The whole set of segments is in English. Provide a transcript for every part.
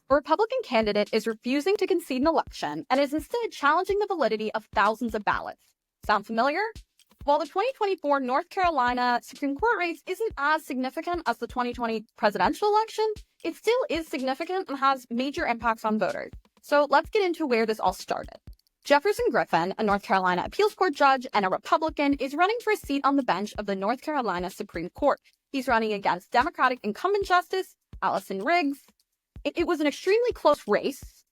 A Republican candidate is refusing to concede an election and is instead challenging the validity of thousands of ballots. Sound familiar? While the 2024 North Carolina Supreme Court race isn't as significant as the 2020 presidential election, it still is significant and has major impacts on voters. So let's get into where this all started. Jefferson Griffin, a North Carolina appeals court judge and a Republican, is running for a seat on the bench of the North Carolina Supreme Court. He's running against Democratic incumbent Justice Allison Riggs. It was an extremely close race,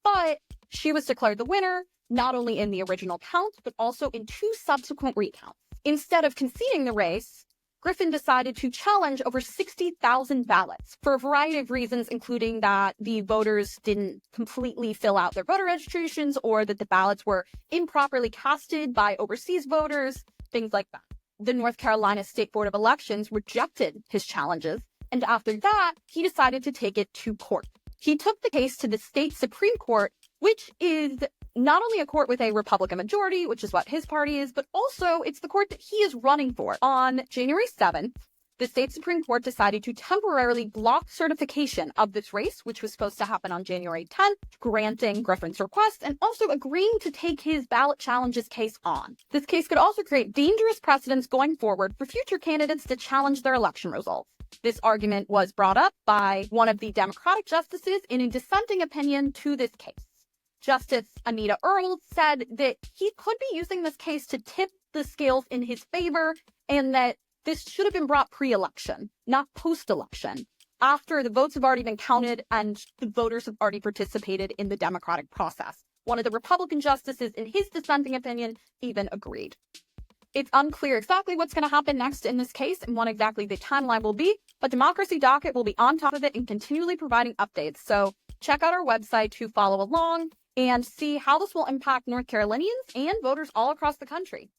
but she was declared the winner, not only in the original count, but also in 2 subsequent recounts. Instead of conceding the race, Griffin decided to challenge over 60,000 ballots for a variety of reasons, including that the voters didn't completely fill out their voter registrations or that the ballots were improperly casted by overseas voters, things like that. The North Carolina State Board of Elections rejected his challenges, and after that, he decided to take it to court. He took the case to the state Supreme Court, which is not only a court with a Republican majority, which is what his party is, but also it's the court that he is running for. On January 7th, the state Supreme Court decided to temporarily block certification of this race, which was supposed to happen on January 10th, granting Griffin's request and also agreeing to take his ballot challenges case on. This case could also create dangerous precedents going forward for future candidates to challenge their election results. This argument was brought up by one of the Democratic justices in a dissenting opinion to this case. Justice Anita Earl said that he could be using this case to tip the scales in his favor and that this should have been brought pre-election, not post-election, after the votes have already been counted and the voters have already participated in the democratic process. One of the Republican justices, in his dissenting opinion, even agreed. It's unclear exactly what's going to happen next in this case and what exactly the timeline will be, but Democracy Docket will be on top of it and continually providing updates. So check out our website to follow along and see how this will impact North Carolinians and voters all across the country.